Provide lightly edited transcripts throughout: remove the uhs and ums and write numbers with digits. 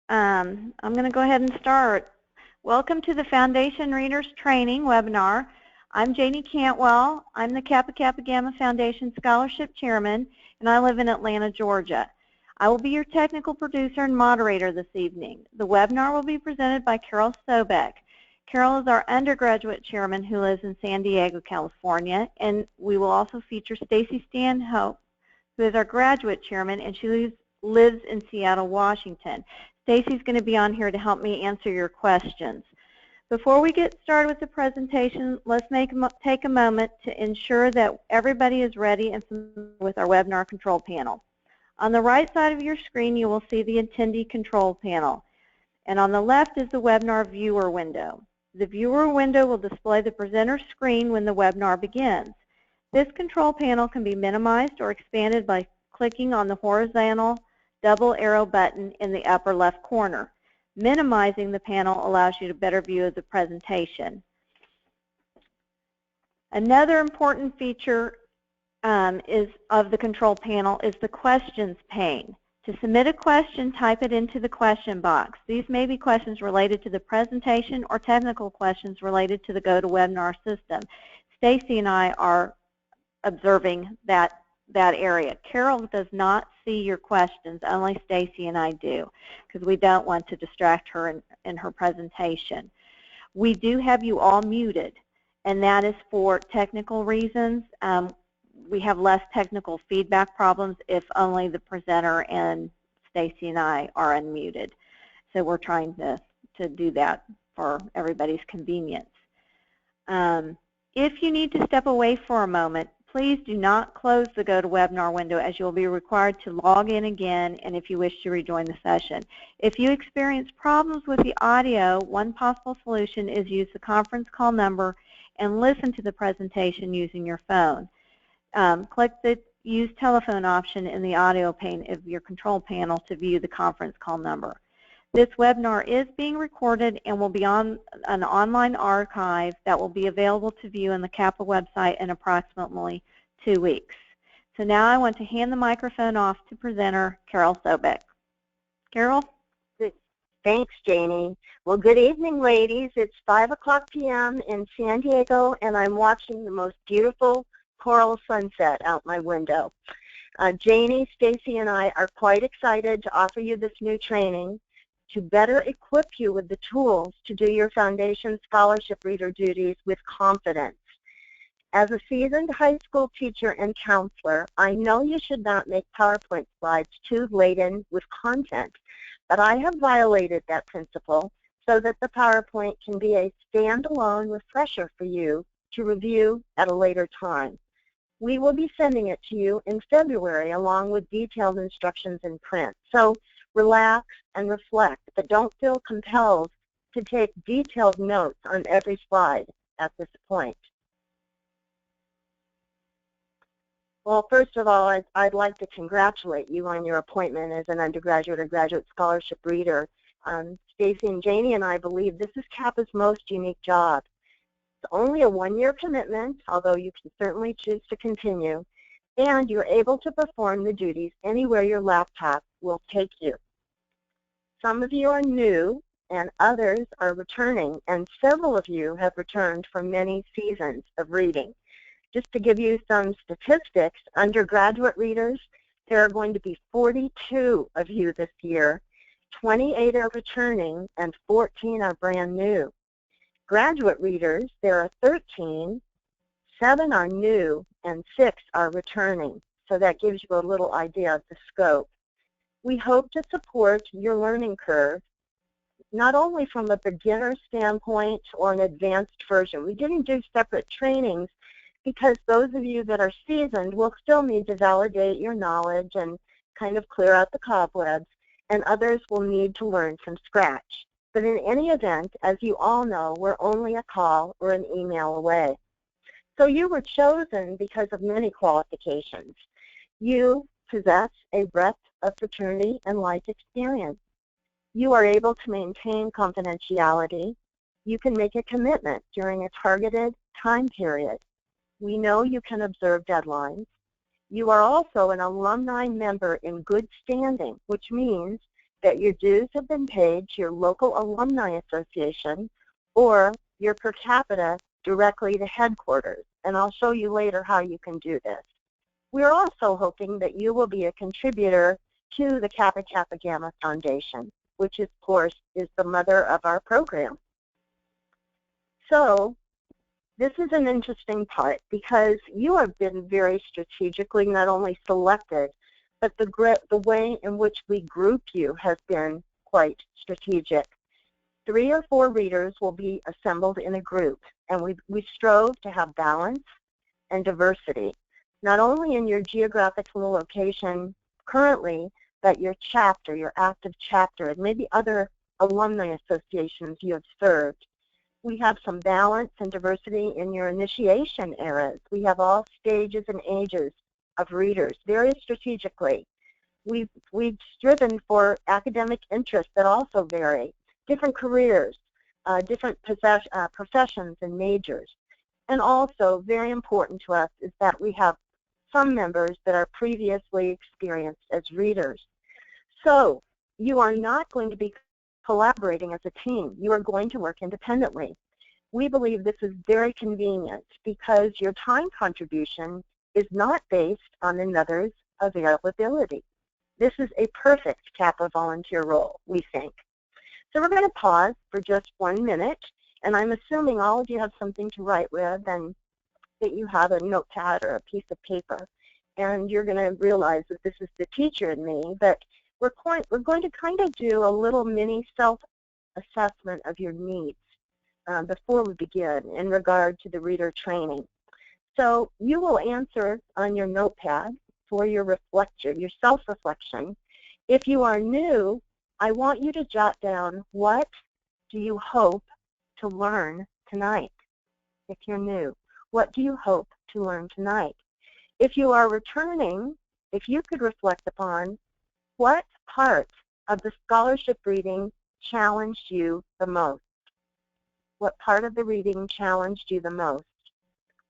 I'm going to go ahead and start. Welcome to the Foundation Readers Training webinar. I'm Janie Cantwell. I'm the Kappa Kappa Gamma Foundation Scholarship Chairman, and I live in Atlanta, Georgia. I will be your technical producer and moderator this evening. The webinar will be presented by Carol Sobeck. Carol is our undergraduate chairman who lives in San Diego, California, and we will also feature Stacy Stanhope, who is our graduate chairman, and she lives in Seattle, Washington. Stacy's going to be on here to help me answer your questions. Before we get started with the presentation, let's take a moment to ensure that everybody is ready and familiar with our webinar control panel. On the right side of your screen, you will see the attendee control panel, and on the left is the webinar viewer window. The viewer window will display the presenter screen when the webinar begins. This control panel can be minimized or expanded by clicking on the horizontal double arrow button in the upper left corner. Minimizing the panel allows you a better view of the presentation. Another important feature of the control panel is the questions pane. To submit a question, type it into the question box. These may be questions related to the presentation or technical questions related to the GoToWebinar system. Stacy and I are observing that area. Carol does not see your questions, only Stacy and I do, because we don't want to distract her in her presentation. We do have you all muted, and that is for technical reasons. We have less technical feedback problems if only the presenter and Stacy and I are unmuted. So we're trying to do that for everybody's convenience. If you need to step away for a moment, please do not close the GoToWebinar window, as you'll be required to log in again and if you wish to rejoin the session. If you experience problems with the audio, one possible solution is use the conference call number and listen to the presentation using your phone. Click the Use Telephone option in the audio pane of your control panel to view the conference call number. This webinar is being recorded and will be on an online archive that will be available to view on the Kappa website in approximately 2 weeks. So now I want to hand the microphone off to presenter Carol Sobeck. Carol? Thanks, Janie. Well, good evening, ladies. It's 5:00 p.m. in San Diego, and I'm watching the most beautiful coral sunset out my window. Janie, Stacy, and I are quite excited to offer you this new training to better equip you with the tools to do your Foundation Scholarship Reader duties with confidence. As a seasoned high school teacher and counselor, I know you should not make PowerPoint slides too laden with content, but I have violated that principle so that the PowerPoint can be a standalone refresher for you to review at a later time. We will be sending it to you in February along with detailed instructions in print. So relax and reflect, but don't feel compelled to take detailed notes on every slide at this point. Well, first of all, I'd like to congratulate you on your appointment as an undergraduate or graduate scholarship reader. Stacy and Janie and I believe this is Kappa's most unique job. It's only a one-year commitment, although you can certainly choose to continue, and you're able to perform the duties anywhere your laptop will take you. Some of you are new, and others are returning, and several of you have returned from many seasons of reading. Just to give you some statistics, undergraduate readers, there are going to be 42 of you this year, 28 are returning, and 14 are brand new. Graduate readers, there are 13, 7 are new, and 6 are returning. So that gives you a little idea of the scope. We hope to support your learning curve, not only from a beginner standpoint or an advanced version. We didn't do separate trainings because those of you that are seasoned will still need to validate your knowledge and kind of clear out the cobwebs, and others will need to learn from scratch. But in any event, as you all know, we're only a call or an email away. So you were chosen because of many qualifications. You possess a breadth of fraternity and life experience. You are able to maintain confidentiality. You can make a commitment during a targeted time period. We know you can observe deadlines. You are also an alumni member in good standing, which means that your dues have been paid to your local alumni association or your per capita directly to headquarters. And I'll show you later how you can do this. We're also hoping that you will be a contributor to the Kappa Kappa Gamma Foundation, which of course is the mother of our program. So this is an interesting part because you have been very strategically not only selected, but the way in which we group you has been quite strategic. 3 or 4 readers will be assembled in a group, and we strove to have balance and diversity, not only in your geographical location currently, but your chapter, your active chapter, and maybe other alumni associations you have served. We have some balance and diversity in your initiation eras. We have all stages and ages of readers, very strategically. We've striven for academic interests that also vary, different careers, different professions and majors. And also, very important to us is that we have some members that are previously experienced as readers. So you are not going to be collaborating as a team. You are going to work independently. We believe this is very convenient because your time contribution is not based on another's availability. This is a perfect Kappa volunteer role, we think. So we're going to pause for just 1 minute, and I'm assuming all of you have something to write with and that you have a notepad or a piece of paper, and you're going to realize that this is the teacher in me, but we're going to kind of do a little mini self-assessment of your needs before we begin in regard to the reader training. So you will answer on your notepad for your reflection, your self-reflection. If you are new, I want you to jot down, what do you hope to learn tonight? If you're new, what do you hope to learn tonight? If you are returning, if you could reflect upon what part of the scholarship reading challenged you the most? What part of the reading challenged you the most?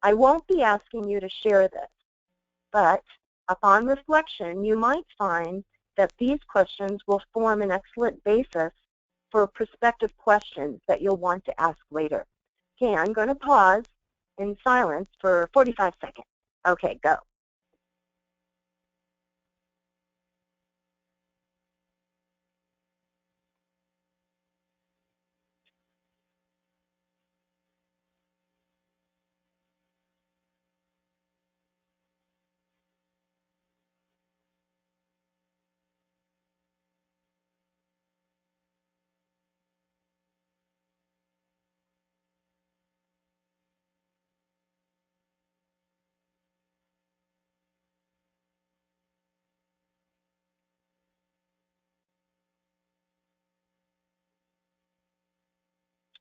I won't be asking you to share this, but upon reflection, you might find that these questions will form an excellent basis for prospective questions that you'll want to ask later. Okay, I'm going to pause in silence for 45 seconds. Okay, go.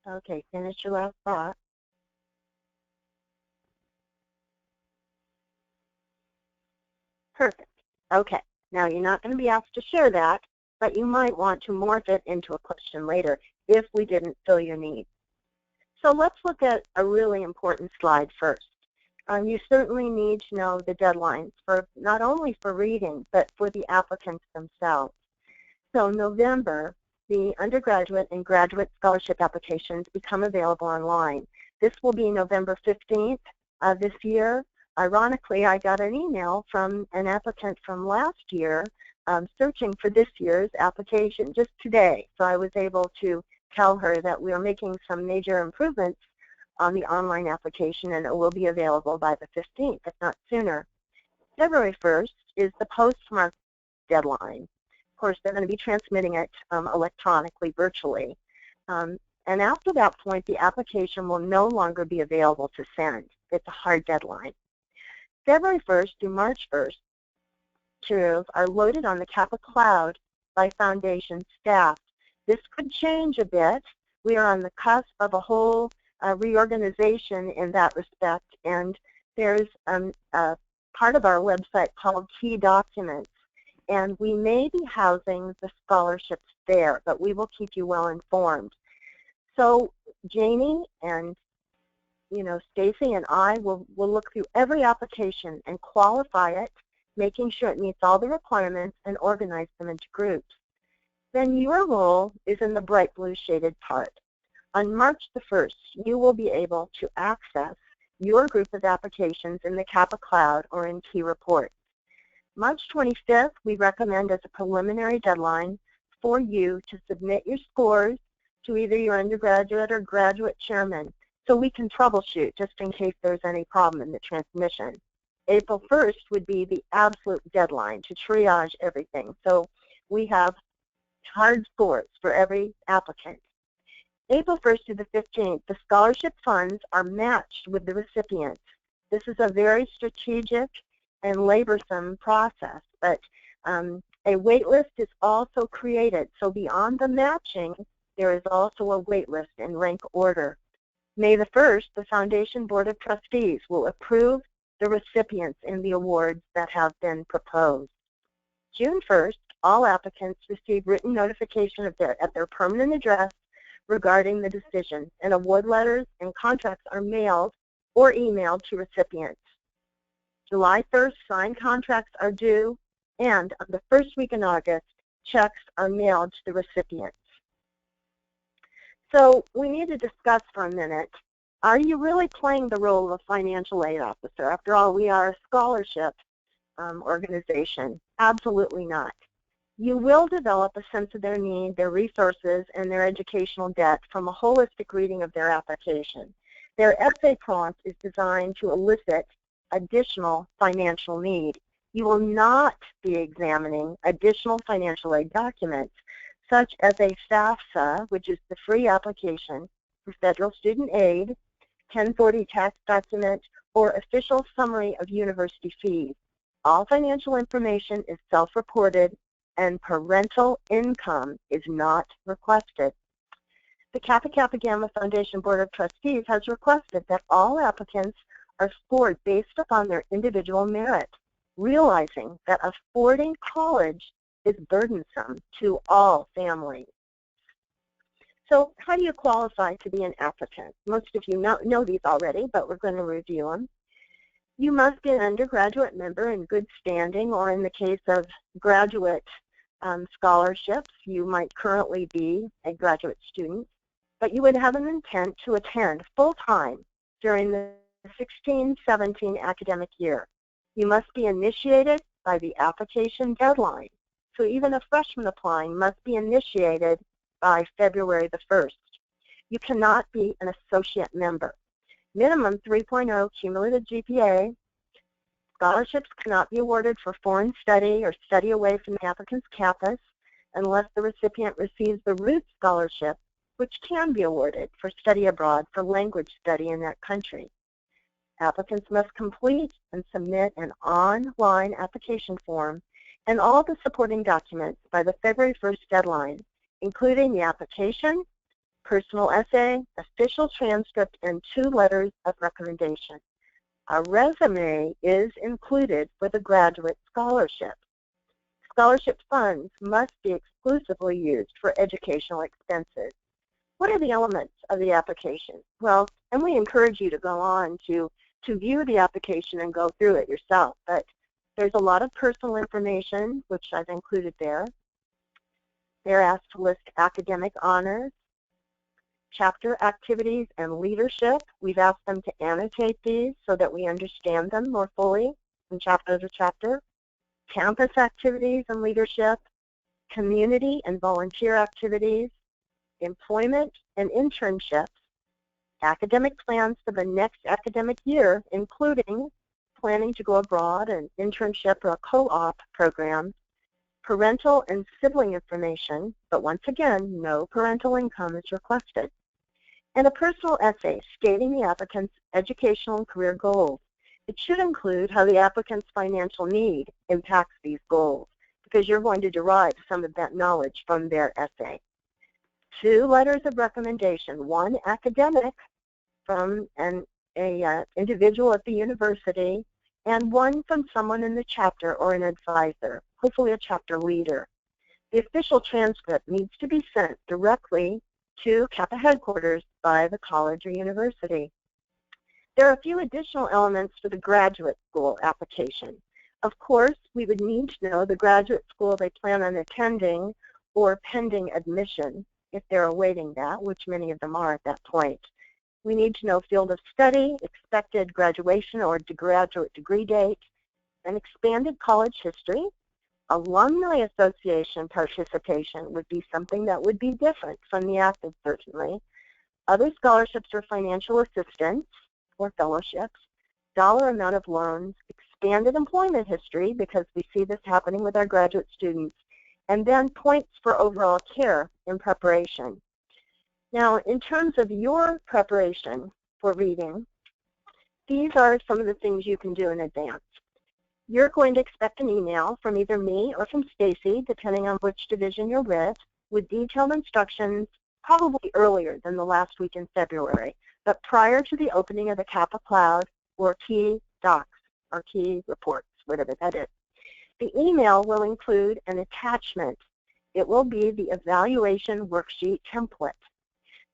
Okay, finish your last thought. Perfect. Okay, now you're not going to be asked to share that, but you might want to morph it into a question later if we didn't fill your need. So let's look at a really important slide first. You certainly need to know the deadlines for not only for reading, but for the applicants themselves. So November, the undergraduate and graduate scholarship applications become available online. This will be November 15th this year. Ironically, I got an email from an applicant from last year searching for this year's application just today. So I was able to tell her that we are making some major improvements on the online application, and it will be available by the 15th, if not sooner. February 1st is the postmark deadline. Of course, they're going to be transmitting it electronically, virtually. And after that point, the application will no longer be available to send. It's a hard deadline. February 1st through March 1st, materials are loaded on the Kappa Cloud by Foundation staff. This could change a bit. We are on the cusp of a whole reorganization in that respect, and there's a part of our website called Key Documents, and we may be housing the scholarships there, but we will keep you well informed. So Janie and Stacy and I will look through every application and qualify it, making sure it meets all the requirements and organize them into groups. then your role is in the bright blue shaded part. On March the 1st, you will be able to access your group of applications in the Kappa Cloud or in Key Reports. March 25th, we recommend as a preliminary deadline for you to submit your scores to either your undergraduate or graduate chairman so we can troubleshoot just in case there's any problem in the transmission. April 1st would be the absolute deadline to triage everything. So we have hard scores for every applicant. April 1st to the 15th, the scholarship funds are matched with the recipients. This is a very strategic and laborsome process, but a wait list is also created. So beyond the matching, there is also a wait list in rank order. May the 1st, the Foundation Board of Trustees will approve the recipients in the awards that have been proposed. June 1st, all applicants receive written notification at their permanent address regarding the decision, and award letters and contracts are mailed or emailed to recipients. July 1st, signed contracts are due, and on the first week in August, checks are mailed to the recipients. So we need to discuss for a minute, are you really playing the role of a financial aid officer? After all, we are a scholarship organization. Absolutely not. You will develop a sense of their need, their resources, and their educational debt from a holistic reading of their application. Their essay prompt is designed to elicit additional financial need. You will not be examining additional financial aid documents, such as a FAFSA, which is the free application for federal student aid, 1040 tax document, or official summary of university fees. All financial information is self-reported, and parental income is not requested. The Kappa Kappa Gamma Foundation Board of Trustees has requested that all applicants are scored based upon their individual merit, realizing that affording college is burdensome to all families. So how do you qualify to be an applicant? Most of you know these already, but we're going to review them. You must be an undergraduate member in good standing, or in the case of graduate scholarships, you might currently be a graduate student, but you would have an intent to attend full-time during the 16-17 academic year. You must be initiated by the application deadline. So even a freshman applying must be initiated by February the 1st. You cannot be an associate member. Minimum 3.0 cumulative GPA. Scholarships cannot be awarded for foreign study or study away from the applicant's campus unless the recipient receives the root scholarship, which can be awarded for study abroad for language study in that country. Applicants must complete and submit an online application form and all the supporting documents by the February 1st deadline, including the application, personal essay, official transcript, and 2 letters of recommendation. A resume is included with a graduate scholarship. Scholarship funds must be exclusively used for educational expenses. What are the elements of the application? Well, and we encourage you to go on to view the application and go through it yourself, but there's a lot of personal information, which I've included there. They're asked to list academic honors, chapter activities, and leadership. We've asked them to annotate these so that we understand them more fully from chapter to chapter. Campus activities and leadership, community and volunteer activities, employment and internships, academic plans for the next academic year, including planning to go abroad, an internship or a co-op program, parental and sibling information, but once again, no parental income is requested, and a personal essay stating the applicant's educational and career goals. It should include how the applicant's financial need impacts these goals, because you're going to derive some of that knowledge from their essay. 2 letters of recommendation, 1 academic from an individual at the university, and 1 from someone in the chapter or an advisor, hopefully a chapter leader. The official transcript needs to be sent directly to Kappa headquarters by the college or university. There are a few additional elements for the graduate school application. Of course, we would need to know the graduate school they plan on attending or pending admission if they're awaiting that, which many of them are at that point. We need to know field of study, expected graduation or graduate degree date, an expanded college history. Alumni association participation would be something that would be different from the active, certainly. Other scholarships or financial assistance or fellowships, dollar amount of loans, expanded employment history, because we see this happening with our graduate students, and then points for overall care in preparation. Now, in terms of your preparation for reading, these are some of the things you can do in advance. You're going to expect an email from either me or from Stacy, depending on which division you're with detailed instructions, probably earlier than the last week in February, but prior to the opening of the Kappa Cloud or key docs or key reports, whatever that is. The email will include an attachment. It will be the evaluation worksheet template.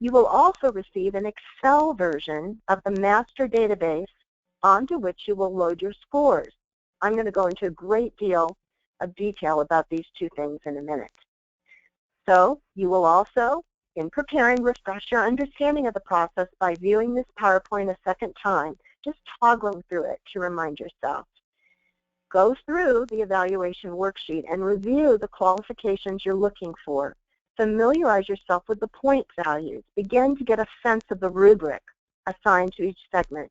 You will also receive an Excel version of the master database onto which you will load your scores. I'm going to go into a great deal of detail about these two things in a minute. So you will also, in preparing, refresh your understanding of the process by viewing this PowerPoint a second time, just toggling through it to remind yourself. Go through the evaluation worksheet and review the qualifications you're looking for. Familiarize yourself with the point values. Begin to get a sense of the rubric assigned to each segment.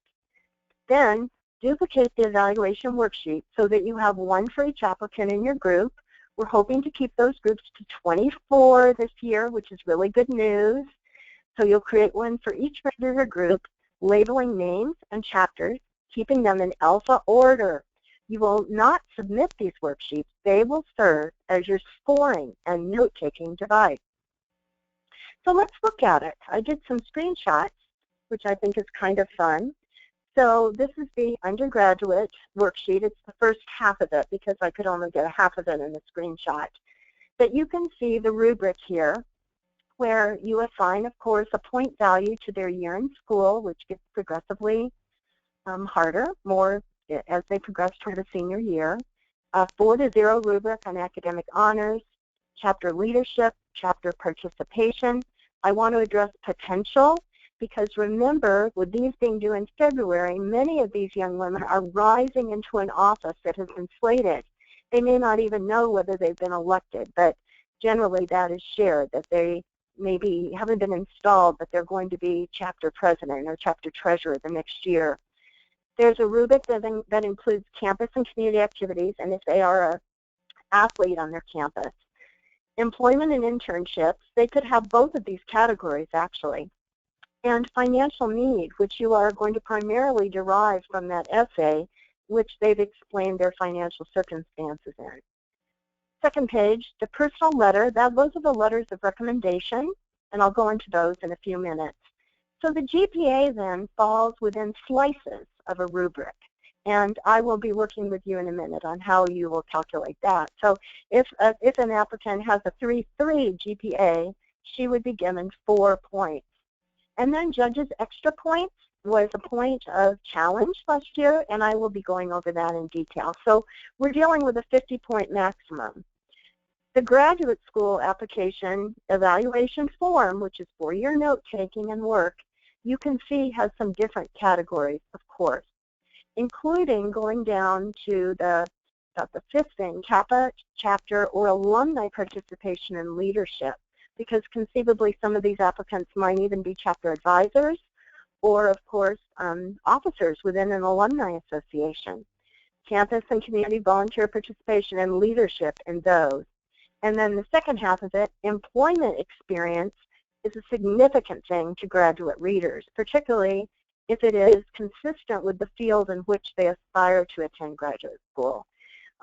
Then, duplicate the evaluation worksheet so that you have one for each applicant in your group. We're hoping to keep those groups to 24 this year, which is really good news. So you'll create one for each regular group, labeling names and chapters, keeping them in alpha order. You will not submit these worksheets. They will serve as your scoring and note-taking device. So let's look at it. I did some screenshots, which I think is kind of fun. So this is the undergraduate worksheet. It's the first half of it because I could only get a half of it in the screenshot. But you can see the rubric here where you assign, of course, a point value to their year in school, which gets progressively harder, more as they progress toward a senior year. 4 to 0 rubric on academic honors, chapter leadership, chapter participation. I want to address potential, because remember, with these being due in February, many of these young women are rising into an office that has been slated. They may not even know whether they've been elected, but generally that is shared, that they maybe haven't been installed, but they're going to be chapter president or chapter treasurer the next year. There's a rubric that includes campus and community activities, and if they are an athlete on their campus. Employment and internships, they could have both of these categories actually. And financial need, which you are going to primarily derive from that essay, which they've explained their financial circumstances in. Second page, the personal letter, those are the letters of recommendation, and I'll go into those in a few minutes. So the GPA then falls within slices of a rubric, and I will be working with you in a minute on how you will calculate that. So if an applicant has a 3.3 GPA, she would be given 4 points. And then judges' extra points was a point of challenge last year, and I will be going over that in detail. So we're dealing with a 50-point maximum. The graduate school application evaluation form, which is for your note-taking and work, you can see has some different categories, of course, including going down to the fifth thing, Kappa chapter or alumni participation in leadership, because conceivably some of these applicants might even be chapter advisors or, of course, officers within an alumni association. Campus and community volunteer participation and leadership in those. And then the second half of it, employment experience, is a significant thing to graduate readers, particularly if it is consistent with the field in which they aspire to attend graduate school,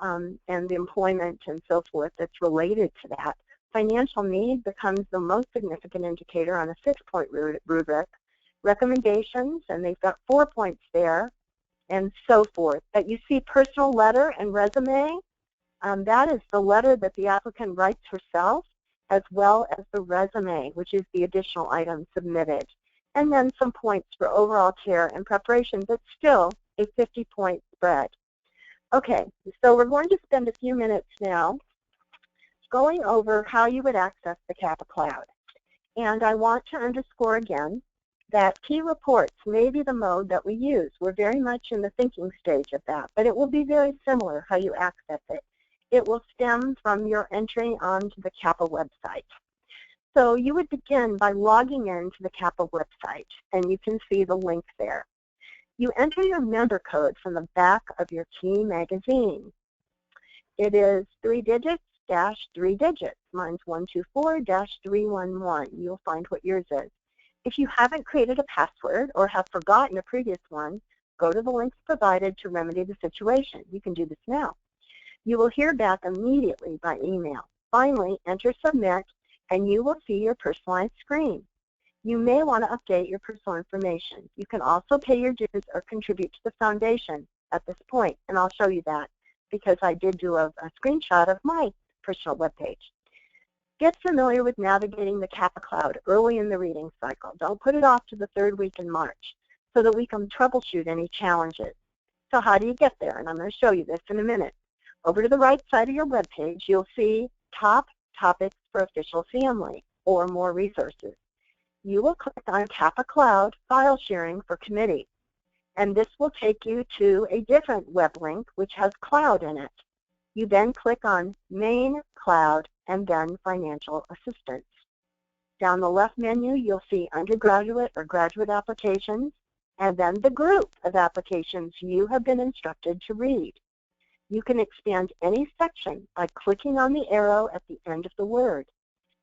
and the employment and so forth that's related to that. Financial need becomes the most significant indicator on a 6-point rubric. Recommendations, and they've got 4 points there, and so forth. But you see personal letter and resume, that is the letter that the applicant writes herself, as well as the resume, which is the additional item submitted. And then some points for overall care and preparation, but still a 50-point spread. Okay, so we're going to spend a few minutes now going over how you would access the Kappa Cloud. And I want to underscore again that key reports may be the mode that we use. We're very much in the thinking stage of that, but it will be very similar how you access it. It will stem from your entry onto the Kappa website. So you would begin by logging into the Kappa website, and you can see the link there. You enter your member code from the back of your key magazine. It is 3 digits - 3 digits. Mine's 124-311. You'll find what yours is. If you haven't created a password or have forgotten a previous one, go to the links provided to remedy the situation. You can do this now. You will hear back immediately by email. Finally, enter submit, and you will see your personalized screen. You may want to update your personal information. You can also pay your dues or contribute to the foundation at this point, and I'll show you that because I did do a screenshot of my personal webpage. Get familiar with navigating the Kappa Cloud early in the reading cycle. Don't put it off to the 3rd week in March so that we can troubleshoot any challenges. So how do you get there? And I'm going to show you this in a minute. Over to the right side of your webpage, you'll see Top Topics for Official Family or More Resources. You will click on Kappa Cloud File Sharing for Committee, and this will take you to a different web link which has cloud in it. You then click on Main Cloud and then Financial Assistance. Down the left menu, you'll see Undergraduate or Graduate Applications, and then the group of applications you have been instructed to read. You can expand any section by clicking on the arrow at the end of the word.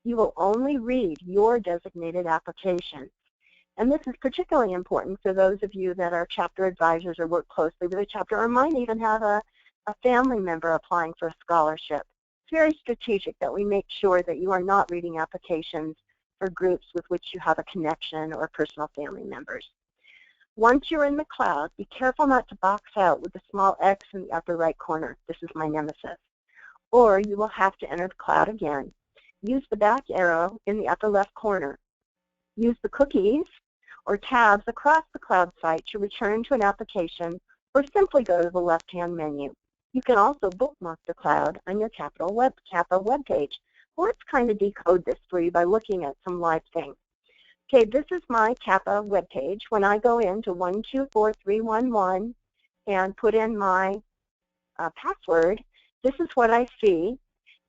You will only read your designated applications. And this is particularly important for those of you that are chapter advisors or work closely with a chapter or might even have a family member applying for a scholarship. It's very strategic that we make sure that you are not reading applications for groups with which you have a connection or personal family members. Once you're in the cloud, be careful not to box out with the small X in the upper right corner. This is my nemesis. Or you will have to enter the cloud again. Use the back arrow in the upper left corner. Use the cookies or tabs across the cloud site to return to an application, or simply go to the left-hand menu. You can also bookmark the cloud on your Kappa webpage. Or let's kind of decode this for you by looking at some live things. Okay, this is my Kappa webpage. When I go into 124311 and put in my password, this is what I see.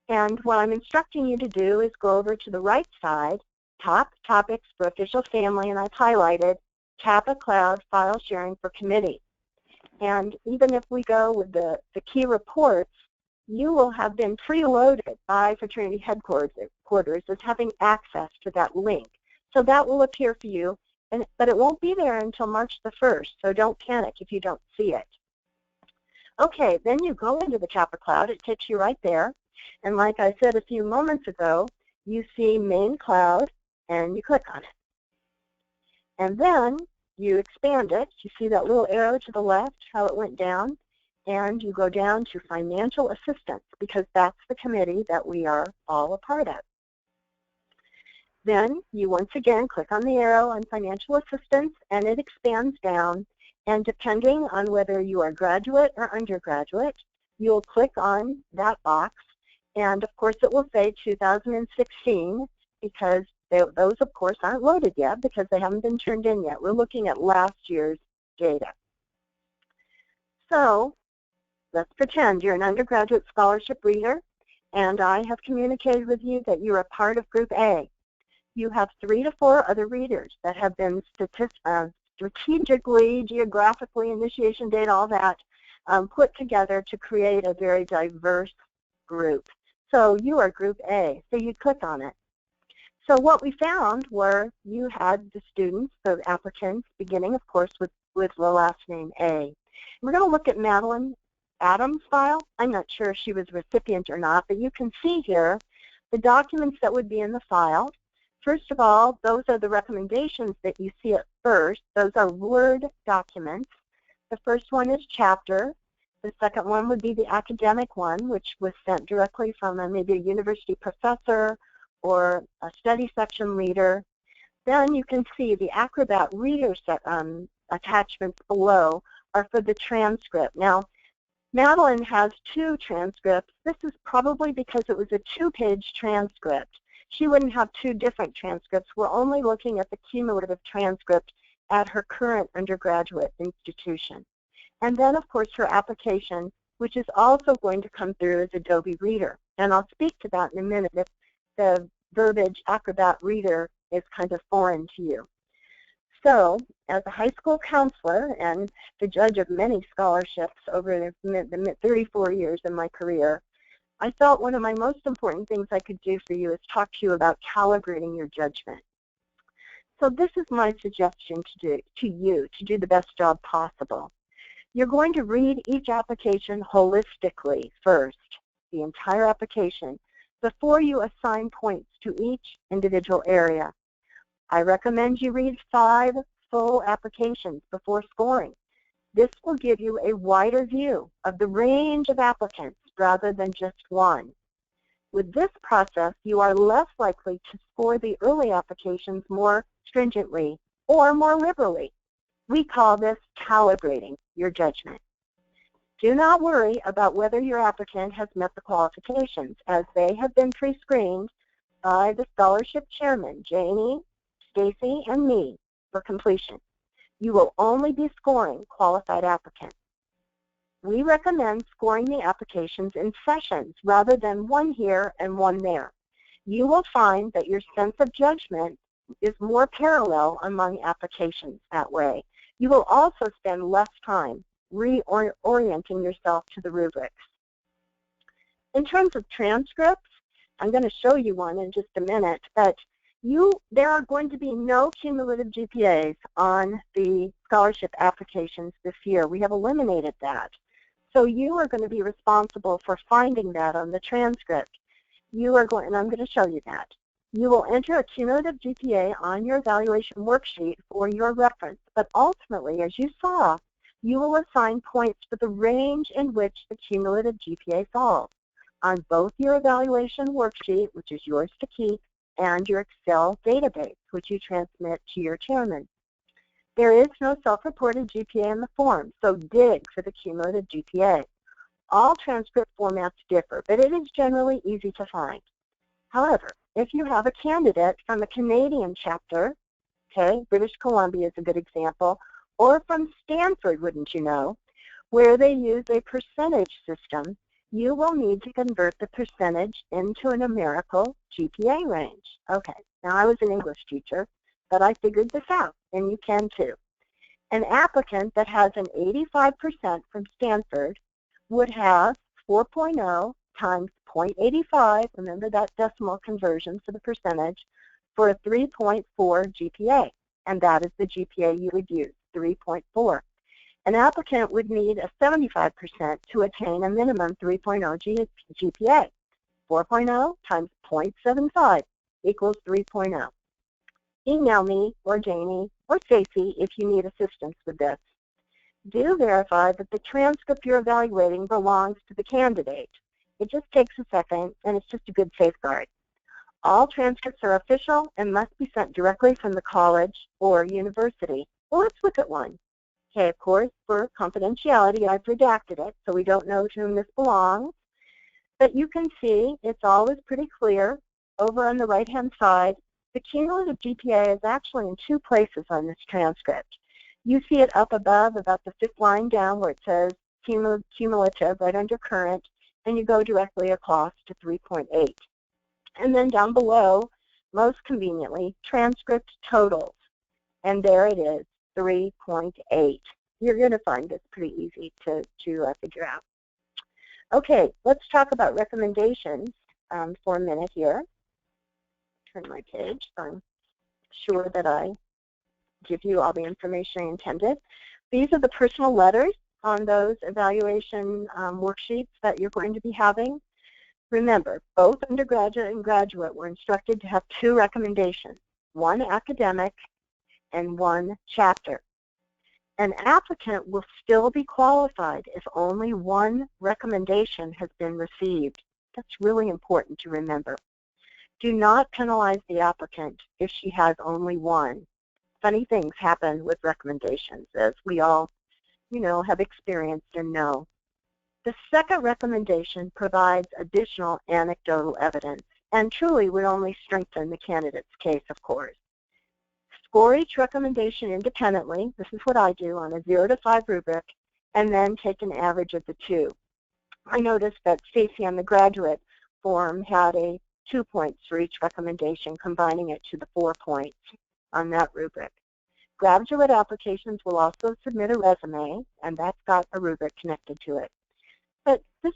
And what I'm instructing you to do is go over to the right side, Top Topics for Official Family, and I've highlighted Kappa Cloud File Sharing for Committee. And even if we go with the key reports, you will have been preloaded by fraternity headquarters as having access to that link. So that will appear for you, but it won't be there until March the 1st, so don't panic if you don't see it. Okay, then you go into the Kappa Cloud. It takes you right there. And like I said a few moments ago, you see Main Cloud, and you click on it. And then you expand it. You see that little arrow to the left, how it went down, and you go down to Financial Assistance, because that's the committee that we are all a part of. Then you once again click on the arrow on Financial Assistance, and it expands down. And depending on whether you are graduate or undergraduate, you'll click on that box. And of course, it will say 2016, because those, of course, aren't loaded yet because they haven't been turned in yet. We're looking at last year's data. So let's pretend you're an undergraduate scholarship reader, and I have communicated with you that you're a part of Group A. You have 3 to 4 other readers that have been strategically, geographically, initiation date, all that, put together to create a very diverse group. So you are Group A, so you click on it. So what we found were you had the students, the applicants, beginning, of course, with the last name A. We're going to look at Madeline Adams' file. I'm not sure if she was a recipient or not, but you can see here the documents that would be in the file. First of all, those are the recommendations that you see at first. Those are Word documents. The first one is chapter. The second one would be the academic one, which was sent directly from maybe a university professor or a study section leader. Then you can see the Acrobat reader attachments below are for the transcript. Now, Madeline has 2 transcripts. This is probably because it was a 2-page transcript. She wouldn't have 2 different transcripts. We're only looking at the cumulative transcript at her current undergraduate institution. And then, of course, her application, which is also going to come through as Adobe Reader. And I'll speak to that in a minute if the verbiage Acrobat Reader is kind of foreign to you. So, as a high school counselor and the judge of many scholarships over the 34 years in my career, I felt one of my most important things I could do for you is talk to you about calibrating your judgment. So this is my suggestion to you to do the best job possible. You're going to read each application holistically first, the entire application, before you assign points to each individual area. I recommend you read 5 full applications before scoring. This will give you a wider view of the range of applicants rather than just one. With this process, you are less likely to score the early applications more stringently or more liberally. We call this calibrating your judgment. Do not worry about whether your applicant has met the qualifications, as they have been pre-screened by the scholarship chairman, Janie, Stacy, and me, for completion. You will only be scoring qualified applicants. We recommend scoring the applications in sessions rather than one here and one there. You will find that your sense of judgment is more parallel among applications that way. You will also spend less time reorienting yourself to the rubrics. In terms of transcripts, I'm going to show you one in just a minute, but there are going to be no cumulative GPAs on the scholarship applications this year. We have eliminated that. So you are going to be responsible for finding that on the transcript. And I'm going to show you that. You will enter a cumulative GPA on your evaluation worksheet for your reference, but ultimately, as you saw, you will assign points for the range in which the cumulative GPA falls on both your evaluation worksheet, which is yours to keep, and your Excel database, which you transmit to your chairman. There is no self-reported GPA in the form, so dig for the cumulative GPA. All transcript formats differ, but it is generally easy to find. However, if you have a candidate from a Canadian chapter, okay, British Columbia is a good example, or from Stanford, wouldn't you know, where they use a percentage system, you will need to convert the percentage into a numerical GPA range. Okay, now I was an English teacher, but I figured this out, and you can too. An applicant that has an 85% from Stanford would have 4.0 times 0.85, remember that decimal conversion for the percentage, for a 3.4 GPA, and that is the GPA you would use, 3.4. An applicant would need a 75% to attain a minimum 3.0 GPA. 4.0 times 0.75 equals 3.0. Email me or Janie or Stacy if you need assistance with this. Do verify that the transcript you're evaluating belongs to the candidate. It just takes a second, and it's just a good safeguard. All transcripts are official and must be sent directly from the college or university. Well, let's look at one. Okay, of course, for confidentiality, I've redacted it, so we don't know to whom this belongs. But you can see it's always pretty clear. Over on the right-hand side, the cumulative GPA is actually in 2 places on this transcript. You see it up above, about the 5th line down, where it says cumulative, right under current, and you go directly across to 3.8. And then down below, most conveniently, transcript totals. And there it is, 3.8. You're going to find this pretty easy to figure out. Okay, let's talk about recommendations for a minute here. Turn my page so I'm sure that I give you all the information I intended. These are the personal letters on those evaluation worksheets that you're going to be having. Remember, both undergraduate and graduate were instructed to have 2 recommendations, one academic and one chapter. An applicant will still be qualified if only one recommendation has been received. That's really important to remember. Do not penalize the applicant if she has only one. Funny things happen with recommendations, as we all, have experienced and know. The second recommendation provides additional anecdotal evidence and truly would only strengthen the candidate's case, of course. Score each recommendation independently. This is what I do on a 0 to 5 rubric, and then take an average of the two. I noticed that Stacy on the graduate form had 2 points for each recommendation, combining it to the 4 points on that rubric. Graduate applications will also submit a resume, and that's got a rubric connected to it. But this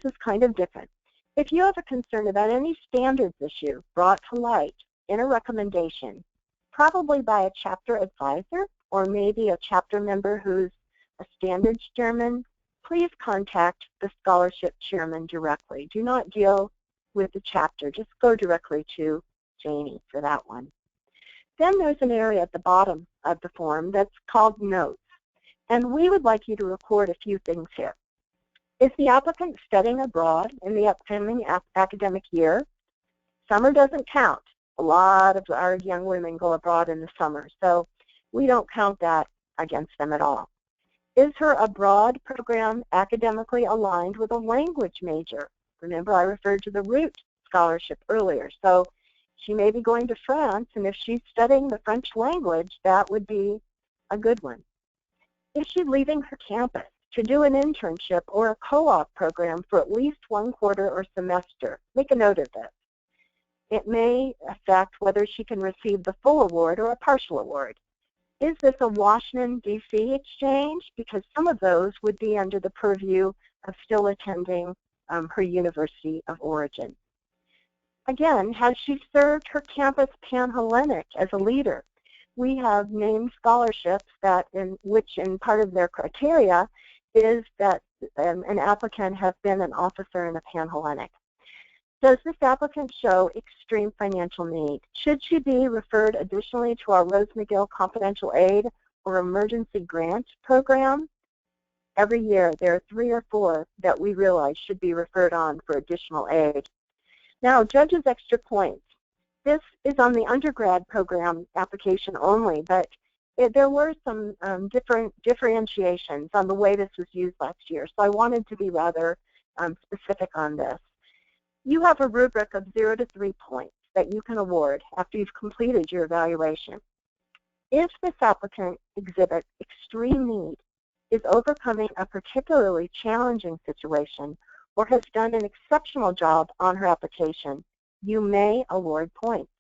is kind of different. If you have a concern about any standards issue brought to light in a recommendation, probably by a chapter advisor or maybe a chapter member who's a standards chairman, please contact the scholarship chairman directly. Do not deal with the chapter. Just go directly to Janie for that one. Then there's an area at the bottom of the form that's called notes. And we would like you to record a few things here. Is the applicant studying abroad in the upcoming academic year? Summer doesn't count. A lot of our young women go abroad in the summer, so we don't count that against them at all. Is her abroad program academically aligned with a language major? Remember, I referred to the root scholarship earlier. So she may be going to France, and if she's studying the French language, that would be a good one. Is she leaving her campus to do an internship or a co-op program for at least 1 quarter or semester? Make a note of this. It may affect whether she can receive the full award or a partial award. Is this a Washington, D.C. exchange? Because some of those would be under the purview of still attending her university of origin. Again, has she served her campus Pan-Hellenic as a leader? We have named scholarships that in part of their criteria is that an applicant has been an officer in a Pan-Hellenic. Does this applicant show extreme financial need? Should she be referred additionally to our Rose McGill Confidential Aid or Emergency Grant Program? Every year there are 3 or 4 that we realize should be referred on for additional aid. Now, judges extra points. This is on the undergrad program application only, but there were some different differentiations on the way this was used last year, so I wanted to be rather specific on this. You have a rubric of 0 to 3 points that you can award after you've completed your evaluation. If this applicant exhibits extreme need, is overcoming a particularly challenging situation, or has done an exceptional job on her application, you may award points.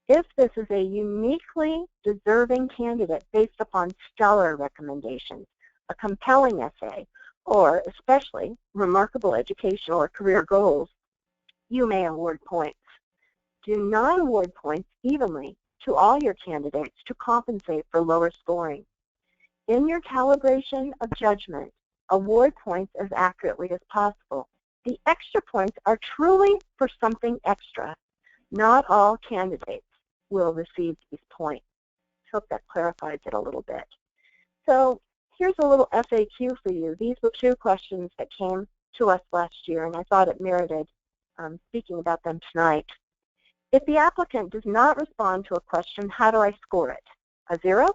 If this is a uniquely deserving candidate based upon stellar recommendations, a compelling essay, or especially remarkable educational or career goals, you may award points. Do not award points evenly to all your candidates to compensate for lower scoring. In your calibration of judgment, award points as accurately as possible. The extra points are truly for something extra. Not all candidates will receive these points. Hope that clarifies it a little bit. So here's a little FAQ for you. These were 2 questions that came to us last year, and I thought it merited speaking about them tonight. If the applicant does not respond to a question, how do I score it? A 0?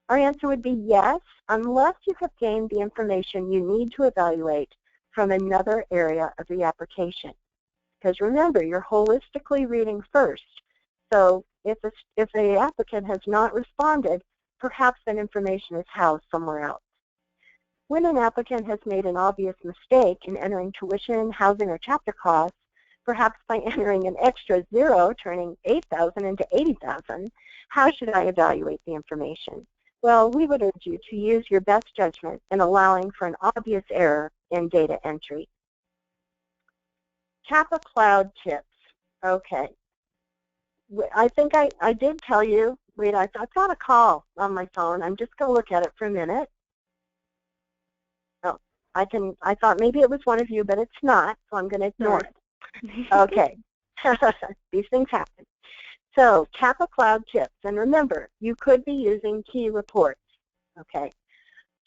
Our answer would be yes, unless you have gained the information you need to evaluate from another area of the application. Because remember, you're holistically reading first. So if the applicant has not responded, perhaps that information is housed somewhere else. When an applicant has made an obvious mistake in entering tuition, housing, or chapter costs, perhaps by entering an extra 0, turning 8,000 into 80,000, how should I evaluate the information? Well, we would urge you to use your best judgment in allowing for an obvious error in data entry. Kappa Cloud tips. Okay. I think I did tell you. Wait, I got a call on my phone. I'm just going to look at it for a minute. Oh, I thought maybe it was one of you, but it's not, so I'm going to ignore it. Okay. These things happen. So, Kappa Cloud tips. And remember, you could be using key reports. Okay.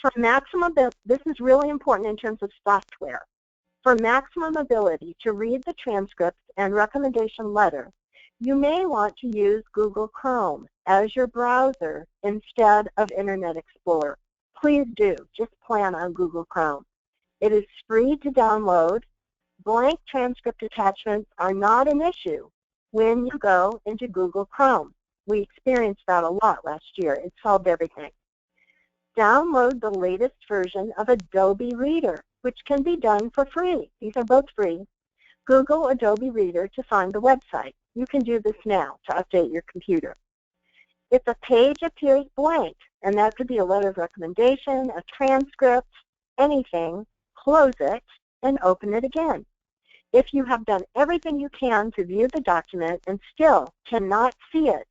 For maximum, this is really important in terms of software. For maximum ability to read the transcripts and recommendation letter, you may want to use Google Chrome as your browser instead of Internet Explorer. Please do. Just plan on Google Chrome. It is free to download. Blank transcript attachments are not an issue when you go into Google Chrome. We experienced that a lot last year. It solved everything. Download the latest version of Adobe Reader, which can be done for free. These are both free. Google Adobe Reader to find the website. You can do this now to update your computer. If a page appears blank, and that could be a letter of recommendation, a transcript, anything, close it and open it again. If you have done everything you can to view the document and still cannot see it,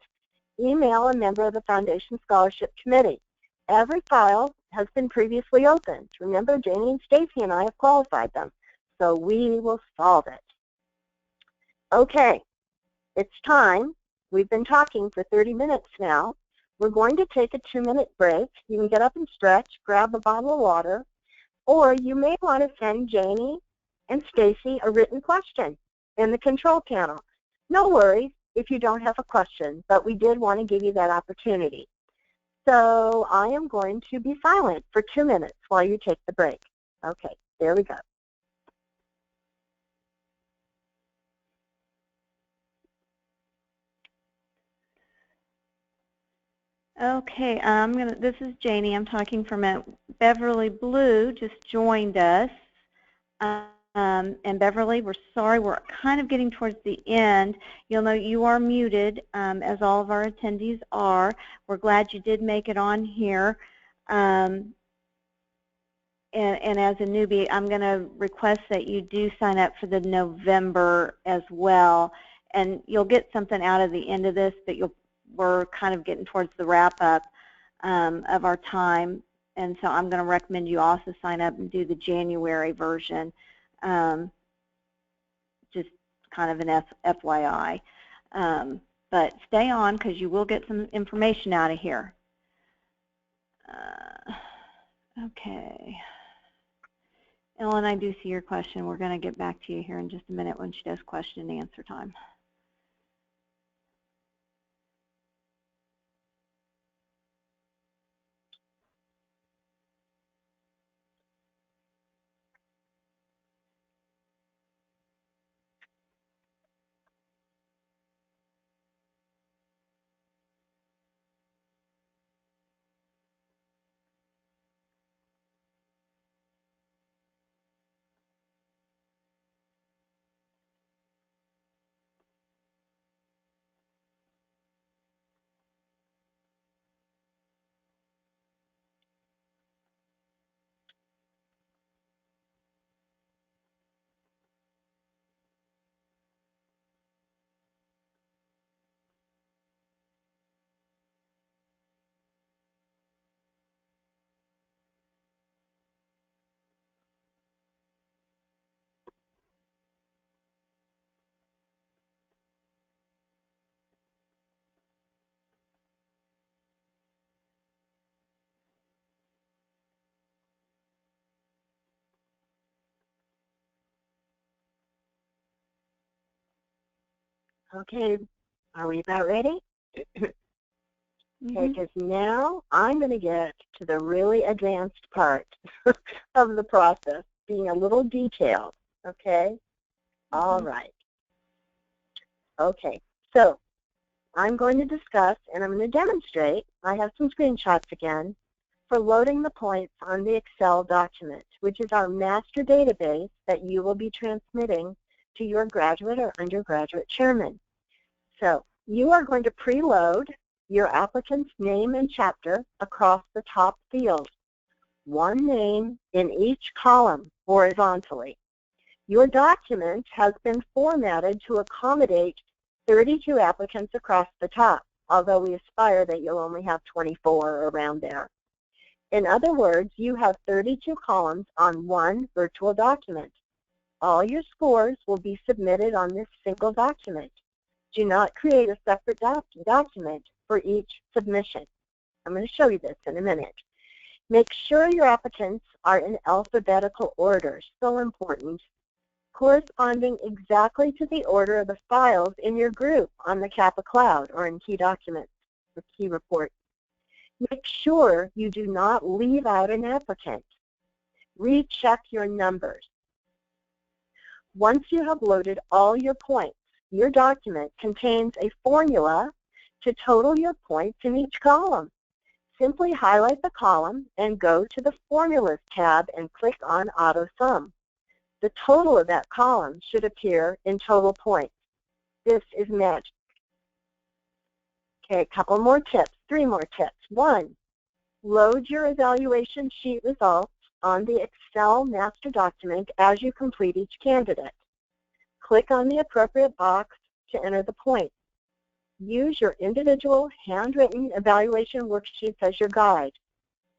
email a member of the Foundation Scholarship Committee. Every file has been previously opened. Remember, Janie and Stacy and I have qualified them, so we will solve it. Okay, it's time. We've been talking for 30 minutes now. We're going to take a 2-minute break. You can get up and stretch, grab a bottle of water, or you may want to send Janie and Stacy a written question in the control panel. No worries if you don't have a question, but we did want to give you that opportunity. So I am going to be silent for 2 minutes while you take the break. Okay, there we go. Okay, this is Janie. I'm talking from Beverly Blue just joined us. And Beverly, we're sorry, we're kind of getting towards the end. You'll know you are muted, as all of our attendees are. We're glad you did make it on here. And as a newbie, I'm going to request that you do sign up for the November as well. And you'll get something out of the end of this, but we're kind of getting towards the wrap-up of our time. And so I'm going to recommend you also sign up and do the January version, just kind of an FYI. But stay on because you will get some information out of here. Okay. Ellen, I do see your question. We're going to get back to you here in just a minute when she does question and answer time. Okay, are we about ready? Okay, because now I'm going to get to the really advanced part of the process, being a little detailed, okay? All right. Okay, so I'm going to discuss, and I'm going to demonstrate, I have some screenshots again, for loading the points on the Excel document, which is our master database that you will be transmitting to your graduate or undergraduate chairman. So you are going to preload your applicant's name and chapter across the top field, one name in each column horizontally. Your document has been formatted to accommodate 32 applicants across the top, although we aspire that you'll only have 24 around there. In other words, you have 32 columns on one virtual document. All your scores will be submitted on this single document. Do not create a separate document for each submission. I'm going to show you this in a minute. Make sure your applicants are in alphabetical order, so important, corresponding exactly to the order of the files in your group on the Kappa cloud or in key documents or key reports. Make sure you do not leave out an applicant. recheck your numbers. Once you have loaded all your points, your document contains a formula to total your points in each column. Simply highlight the column and go to the Formulas tab and click on Auto Sum. The total of that column should appear in total points. This is magic. Okay, a couple more tips, 3 more tips. 1, load your evaluation sheet results on the Excel master document as you complete each candidate. Click on the appropriate box to enter the points. Use your individual handwritten evaluation worksheets as your guide.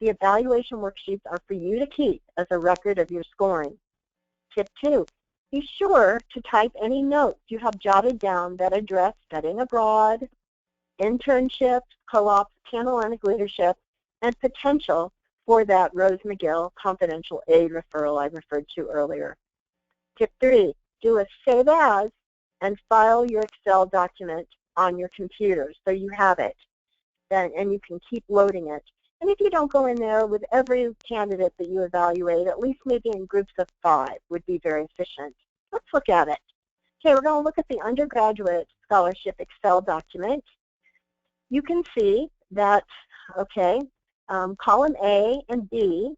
The evaluation worksheets are for you to keep as a record of your scoring. Tip 2, be sure to type any notes you have jotted down that address studying abroad, internships, co-ops, Panhellenic leadership, and potential for that Rose McGill confidential aid referral I referred to earlier. Tip 3, do a save as and file your Excel document on your computer so you have it, and you can keep loading it. And if you don't go in there with every candidate that you evaluate, at least maybe in groups of 5 would be very efficient. Let's look at it. Okay, we're going to look at the undergraduate scholarship Excel document. You can see that, okay, column A and B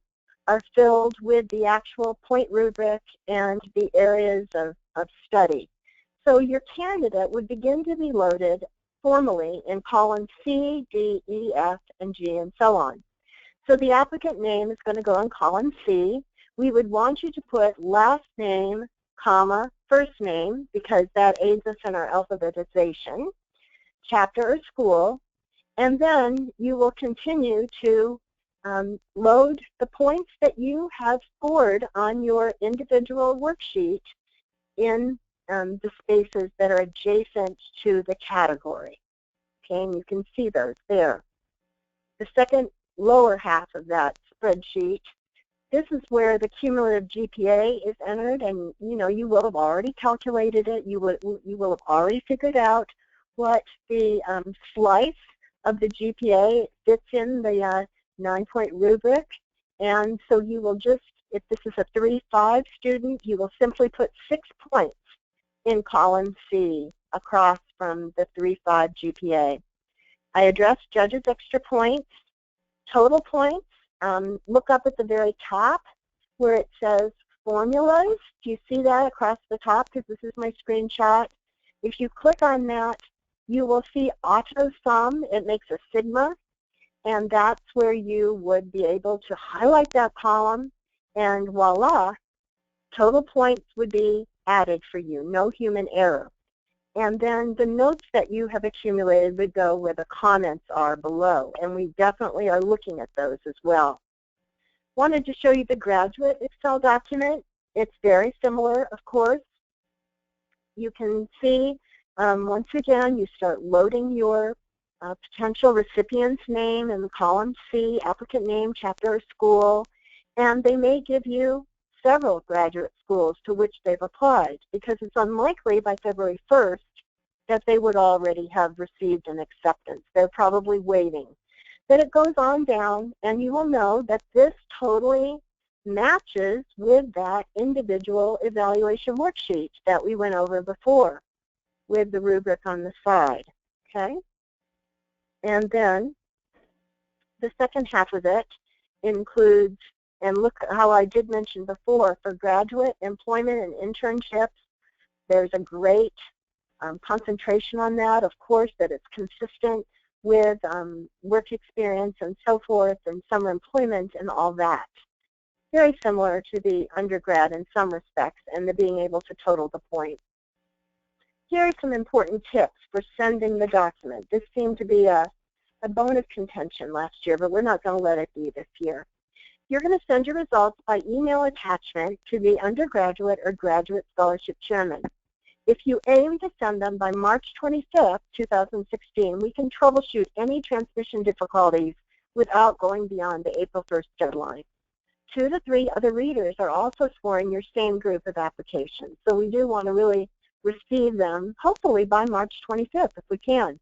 are filled with the actual point rubric and the areas of study. So your candidate would begin to be loaded formally in column C, D, E, F, and G, and so on. So the applicant name is going to go in column C. We would want you to put last name, comma, first name, because that aids us in our alphabetization, chapter or school, and then you will continue to load the points that you have scored on your individual worksheet in the spaces that are adjacent to the category. Okay, and you can see those there. The second lower half of that spreadsheet, this is where the cumulative GPA is entered, and you will have already calculated it. You will have already figured out what the slice of the GPA fits in the 9-point rubric, and so you will just, if this is a 3-5 student, you will simply put 6 points in column C across from the 3-5 GPA. I addressed judges' extra points, total points. Look up at the very top where it says formulas. Do you see that across the top? Because this is my screenshot. If you click on that, you will see auto sum. It makes a sigma, and that's where you would be able to highlight that column, and voila, total points would be added for you, no human error. And then the notes that you have accumulated would go where the comments are below, and we definitely are looking at those as well. Wanted to show you the graduate Excel document. It's very similar, of course. You can see, once again, you start loading your potential recipient's name in column C, applicant name, chapter or school, and they may give you several graduate schools to which they've applied, because it's unlikely by February 1st that they would already have received an acceptance. They're probably waiting. Then it goes on down, and you will know that this totally matches with that individual evaluation worksheet that we went over before with the rubric on the side. Okay? And then the second half of it includes, and look how I did mention before, for graduate employment and internships, there's a great concentration on that, of course, that it's consistent with work experience and so forth, and summer employment and all that. Very similar to the undergrad in some respects, and the being able to total the points. Here are some important tips for sending the document. This seemed to be a bone of contention last year, but we're not going to let it be this year. You're going to send your results by email attachment to the undergraduate or graduate scholarship chairman. If you aim to send them by March 25th, 2016, we can troubleshoot any transmission difficulties without going beyond the April 1st deadline. 2 to 3 other readers are also scoring your same group of applications, so we do want to really receive them, hopefully by March 25th if we can.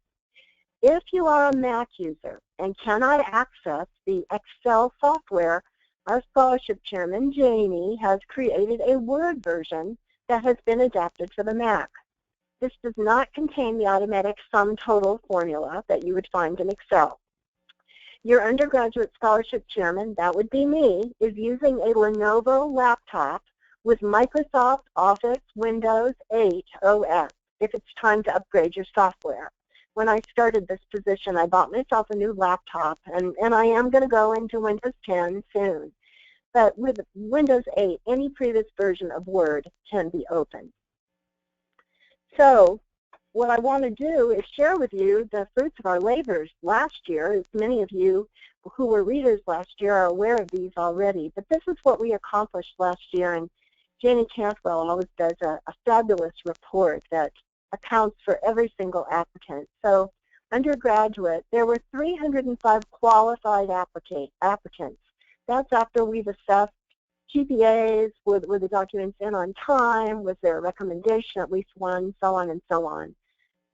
If you are a Mac user and cannot access the Excel software, our scholarship chairman, Janie, has created a Word version that has been adapted for the Mac. This does not contain the automatic sum total formula that you would find in Excel. Your undergraduate scholarship chairman, that would be me, is using a Lenovo laptop with Microsoft Office Windows 8 OS if it's time to upgrade your software. When I started this position, I bought myself a new laptop, and I am going to go into Windows 10 soon. But with Windows 8, any previous version of Word can be opened. So what I want to do is share with you the fruits of our labors last year. As many of you who were readers last year are aware of these already. But this is what we accomplished last year, and Janie Cantwell always does a fabulous report that accounts for every single applicant. So undergraduate, there were 305 qualified applicants. That's after we've assessed GPAs, were the documents in on time, was there a recommendation, at least one, so on and so on.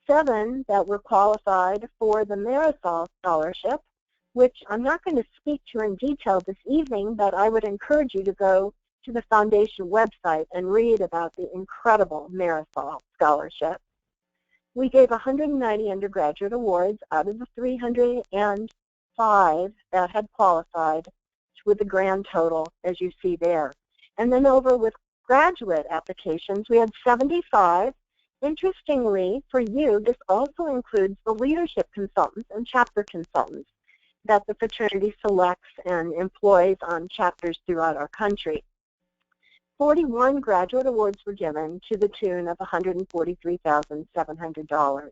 7 that were qualified for the Marisol Scholarship, which I'm not going to speak to in detail this evening, but I would encourage you to go to the Foundation website and read about the incredible Marisol Scholarship. We gave 190 undergraduate awards out of the 305 that had qualified, with the grand total, as you see there. And then over with graduate applications, we had 75. Interestingly, for you, this also includes the leadership consultants and chapter consultants that the fraternity selects and employs on chapters throughout our country. 41 graduate awards were given to the tune of $143,700.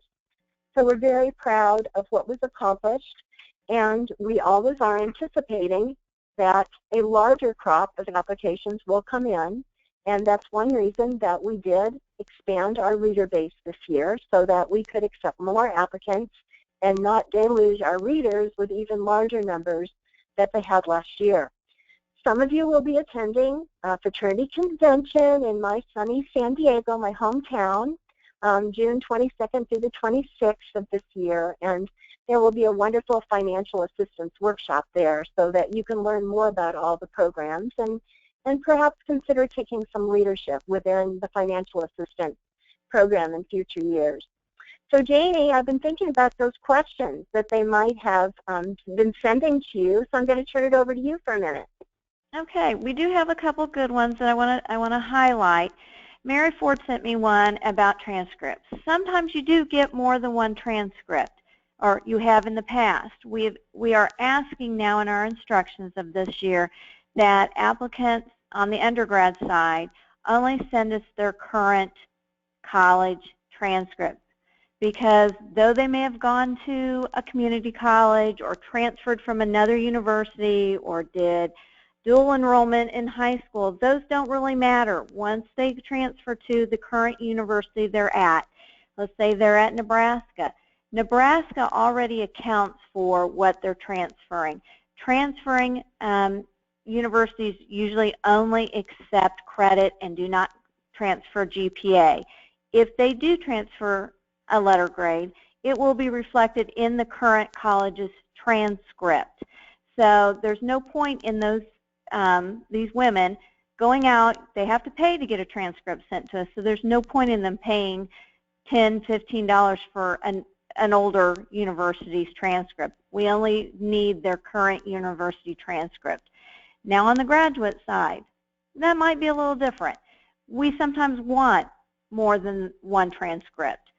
So we're very proud of what was accomplished, and we always are anticipating that a larger crop of applications will come in, and that's one reason that we did expand our reader base this year so that we could accept more applicants and not deluge our readers with even larger numbers that they had last year. Some of you will be attending a fraternity convention in my sunny San Diego, my hometown, June 22nd through the 26th of this year, and there will be a wonderful financial assistance workshop there so that you can learn more about all the programs and perhaps consider taking some leadership within the financial assistance program in future years. So Janie, I've been thinking about those questions that they might have been sending to you, so I'm going to turn it over to you for a minute. Okay, we do have a couple good ones that I want to highlight. Mary Ford sent me one about transcripts. Sometimes you do get more than one transcript, or you have in the past. We are asking now in our instructions of this year that applicants on the undergrad side only send us their current college transcript, because though they may have gone to a community college or transferred from another university or did dual enrollment in high school, those don't really matter. Once they transfer to the current university they're at, let's say they're at Nebraska, Nebraska already accounts for what they're transferring. Transferring universities usually only accept credit and do not transfer GPA. If they do transfer a letter grade, it will be reflected in the current college's transcript. So there's no point in those these women going out. They have to pay to get a transcript sent to us, so there's no point in them paying $10, $15 for an older university's transcript. We only need their current university transcript. Now on the graduate side, that might be a little different. We sometimes want more than one transcript.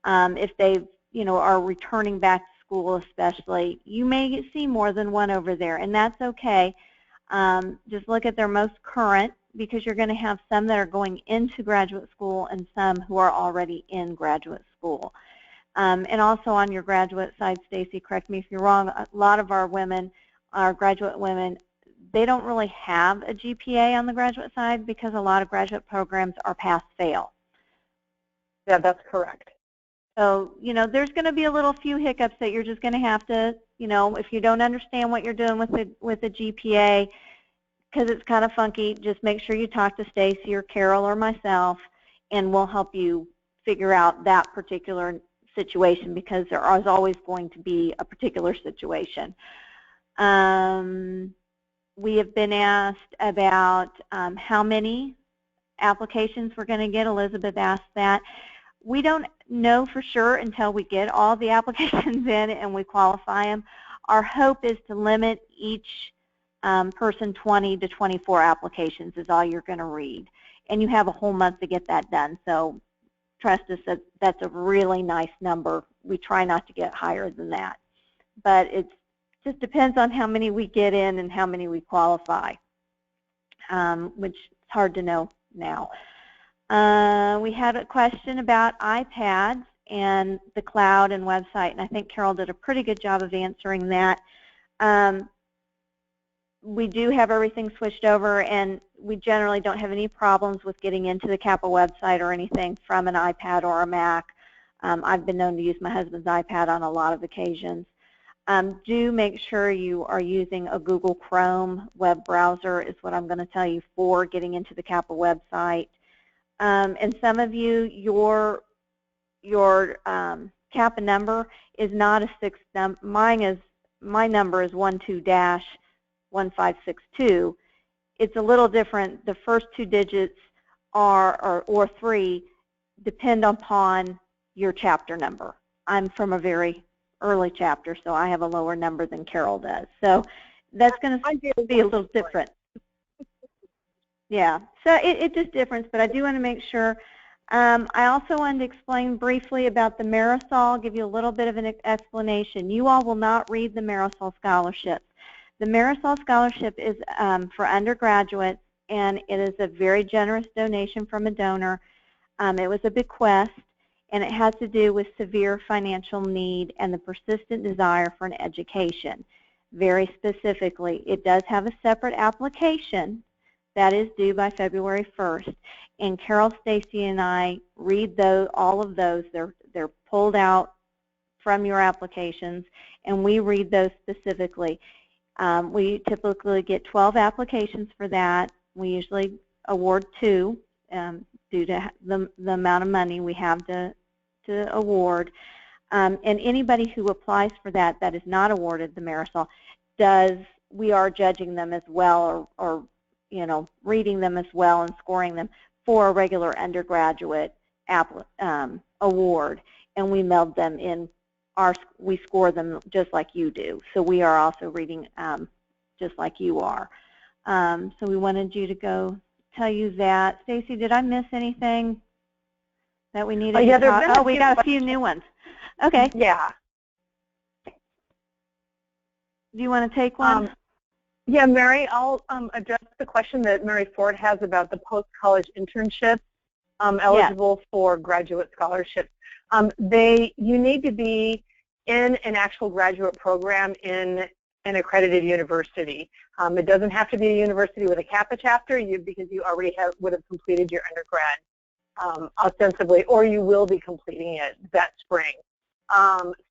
If they are returning back to school especially, you may see more than one over there, and that's okay. Just look at their most current, because you're going to have some that are going into graduate school and some who are already in graduate school. And also on your graduate side, Stacy, correct me if you're wrong, a lot of our women, our graduate women, they don't really have a GPA on the graduate side because a lot of graduate programs are pass-fail. Yeah, that's correct. So, there's going to be a few hiccups that you're just going to have to, if you don't understand what you're doing with the GPA, because it's kind of funky, just make sure you talk to Stacy or Carol or myself, and we'll help you figure out that particular situation, because there is always going to be a particular situation. We have been asked about how many applications we're going to get. Elizabeth asked that. We don't know for sure until we get all the applications in and we qualify them. Our hope is to limit each person 20 to 24 applications is all you're going to read. And you have a whole month to get that done. So trust us, that's a really nice number. We try not to get higher than that. But it just depends on how many we get in and how many we qualify, which is hard to know now. We had a question about iPads and the cloud and website, and I think Carol did a pretty good job of answering that. We do have everything switched over, and we generally don't have any problems with getting into the Kappa website or anything from an iPad or a Mac. I've been known to use my husband's iPad on a lot of occasions. Do make sure you are using a Google Chrome web browser is what I'm going to tell you for getting into the Kappa website. And some of you, your Kappa number is not a 6 number. My number is 12-1562. It's a little different. The first 2 digits or 3 depend upon your chapter number. I'm from a very early chapter, so I have a lower number than Carol does. So that's going to be a little different. Yeah, so it just differs, but I do want to make sure. I also wanted to explain briefly about the Marisol, give you a little bit of an explanation. You all will not read the Marisol scholarships. The Marisol scholarship is for undergraduates, and it is a very generous donation from a donor. It was a bequest, and it has to do with severe financial need and the persistent desire for an education. Very specifically, it does have a separate application that is due by February 1st. And Carol, Stacy, and I read all of those. They're pulled out from your applications, and we read those specifically. We typically get 12 applications for that. We usually award 2 due to the amount of money we have to award. And anybody who applies for that is not awarded the Marisol we are judging them as well, or reading them as well and scoring them for a regular undergraduate award, and we meld them in. We score them just like you do, so we are also reading just like you are. So we wanted you to go tell you that. Stacy, did I miss anything that we needed to talk? Oh, we got a few new ones. Okay. Yeah. Do you want to take one? Yeah, Mary, I'll address the question that Mary Ford has about the post-college internships eligible for graduate scholarships. You need to be in an actual graduate program in an accredited university. It doesn't have to be a university with a Kappa chapter because you already would have completed your undergrad ostensibly, or you will be completing it that spring.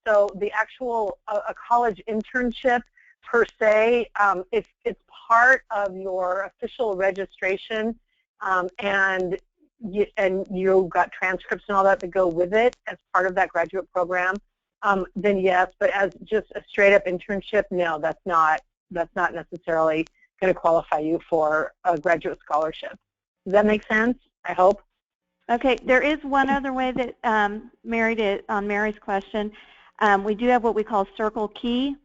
So the actual a college internship per se, it's part of your official registration, and you've got transcripts and all that go with it as part of that graduate program, then yes. But as just a straight up internship, no, that's not necessarily going to qualify you for a graduate scholarship. Does that make sense? I hope. Okay, there is one other way that Mary did on Mary's question. We do have what we call Circle Key,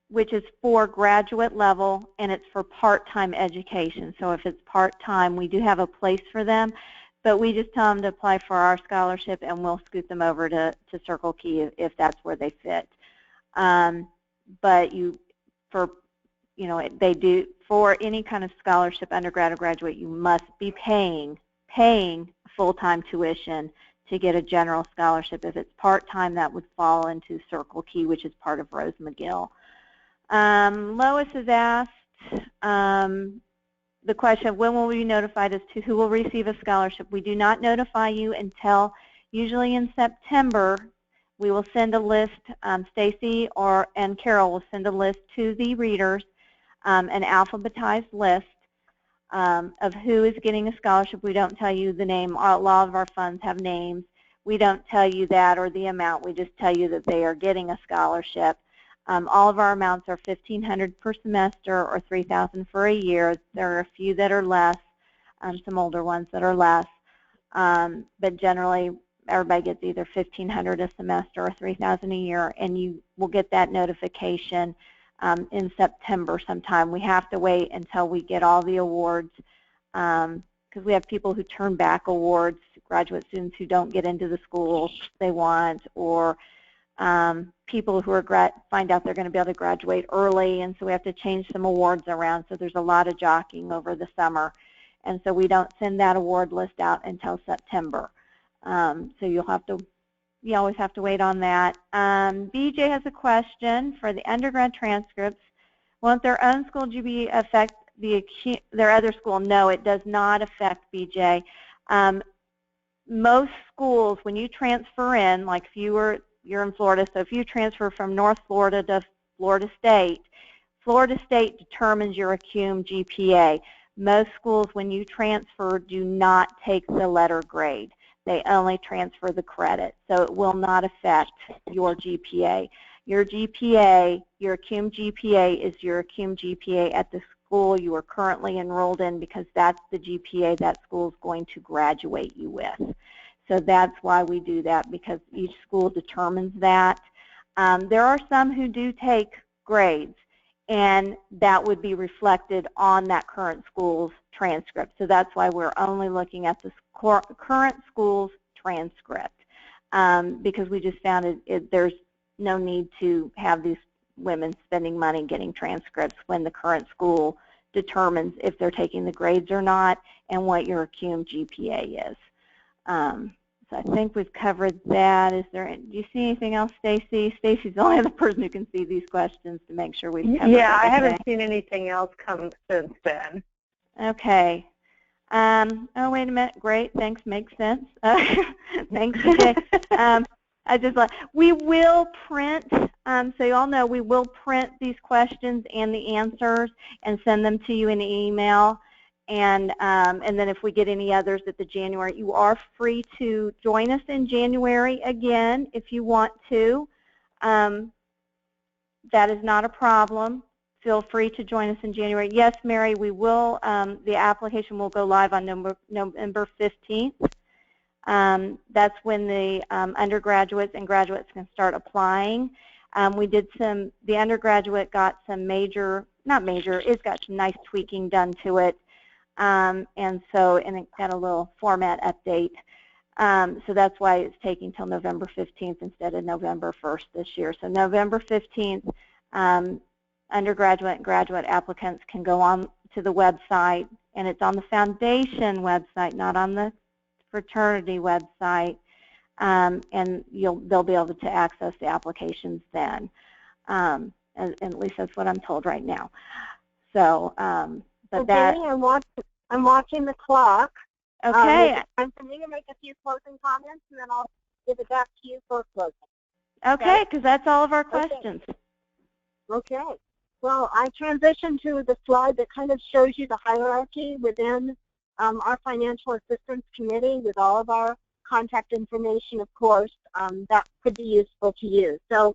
which is for graduate level, and it's for part-time education. So if it's part-time, we do have a place for them, but we just tell them to apply for our scholarship, and we'll scoot them over to Circle Key if that's where they fit. But they do, for any kind of scholarship, undergrad or graduate, you must be paying full-time tuition to get a general scholarship. If it's part-time, that would fall into Circle Key, which is part of Rose McGill. Lois has asked the question of when will we be notified as to who will receive a scholarship. We do not notify you until usually in September. We will send a list, Stacy and Carol will send a list to the readers, an alphabetized list of who is getting a scholarship. We don't tell you the name. A lot of our funds have names. We don't tell you that or the amount. We just tell you that they are getting a scholarship. All of our amounts are $1,500 per semester or $3,000 for a year. There are a few that are less, some older ones that are less, but generally everybody gets either $1,500 a semester or $3,000 a year, and you will get that notification in September sometime. We have to wait until we get all the awards because we have people who turn back awards, graduate students who don't get into the schools they want, or people who are find out they're going to be able to graduate early, and so we have to change some awards around. So there's a lot of jockeying over the summer, and so we don't send that award list out until September. So you always have to wait on that. BJ has a question for the undergrad transcripts. Won't their own school GPA affect their other school? No, it does not affect, BJ. Most schools, when you transfer in, like if you're in Florida, so if you transfer from North Florida to Florida State determines your ACCUM GPA. Most schools, when you transfer, do not take the letter grade. They only transfer the credit, so it will not affect your GPA. Your GPA, your ACCUM GPA, is your ACCUM GPA at the school you are currently enrolled in, because that's the GPA that school is going to graduate you with. So that's why we do that, because each school determines that. There are some who do take grades, and that would be reflected on that current school's transcript. So that's why we're only looking at the current school's transcript, because we just found there's no need to have these women spending money getting transcripts when the current school determines if they're taking the grades or not and what your ACCUM GPA is. So I think we've covered that. Do you see anything else, Stacy? Stacy's the only other person who can see these questions to make sure we've covered Yeah, everything. I haven't seen anything else come since then. Okay. Oh, wait a minute. Great. Thanks. Makes sense. Thanks, BJ. We will print, so you all know, we will print these questions and the answers and send them to you in email. And then if we get any others at the January, you are free to join us in January again if you want to. That is not a problem. Feel free to join us in January. Yes, Mary, we will. The application will go live on November 15th. That's when the undergraduates and graduates can start applying. The undergraduate got some it's got some nice tweaking done to it. And it got a little format update. So that's why it's taking till November 15th instead of November 1st this year. So November 15th, undergraduate and graduate applicants can go on to the website, and it's on the foundation website, not on the fraternity website, and they'll be able to access the applications then. And at least that's what I'm told right now. So, but that. Jenny, I'm watching the clock. Okay. I'm for me to make a few closing comments, and then I'll give it back to you for closing. Okay, because that's all of our questions. Okay. Well, I transitioned to the slide that kind of shows you the hierarchy within our financial assistance committee with all of our contact information, of course, that could be useful to you. So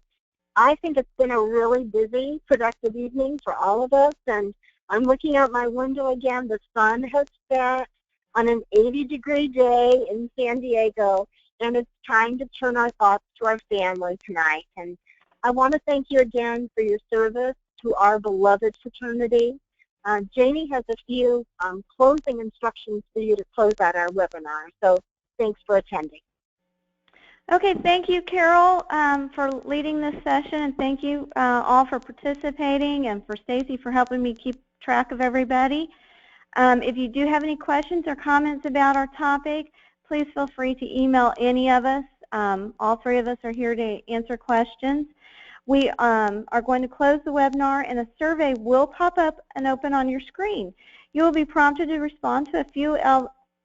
I think it's been a really busy, productive evening for all of us, and I'm looking out my window again. The sun has set on an 80-degree day in San Diego, and it's time to turn our thoughts to our family tonight. And I want to thank you again for your service to our beloved fraternity. Janie has a few closing instructions for you to close out our webinar, so thanks for attending. Okay, thank you, Carol, for leading this session, and thank you all for participating, and for Stacy for helping me keep track of everybody. If you do have any questions or comments about our topic, please feel free to email any of us. All three of us are here to answer questions. We are going to close the webinar, and a survey will pop up and open on your screen. You will be prompted to respond to a few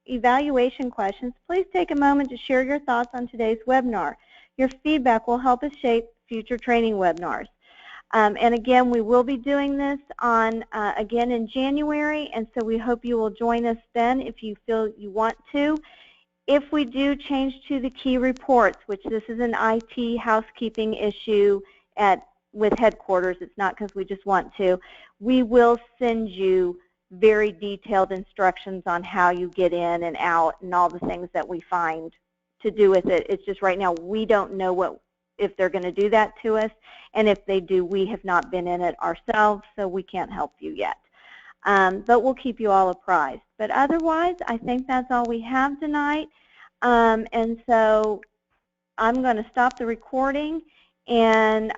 evaluation questions. Please take a moment to share your thoughts on today's webinar. Your feedback will help us shape future training webinars. And again, we will be doing this again in January, and so we hope you will join us then if you feel you want to. If we do change to the key reports, which this is an IT housekeeping issue at with headquarters. It's not because we just want to. We will send you very detailed instructions on how you get in and out and all the things that we find to do with it. It's just right now we don't know if they're going to do that to us, and if they do, we have not been in it ourselves, so we can't help you yet. But we'll keep you all apprised. But otherwise, I think that's all we have tonight. And so I'm going to stop the recording and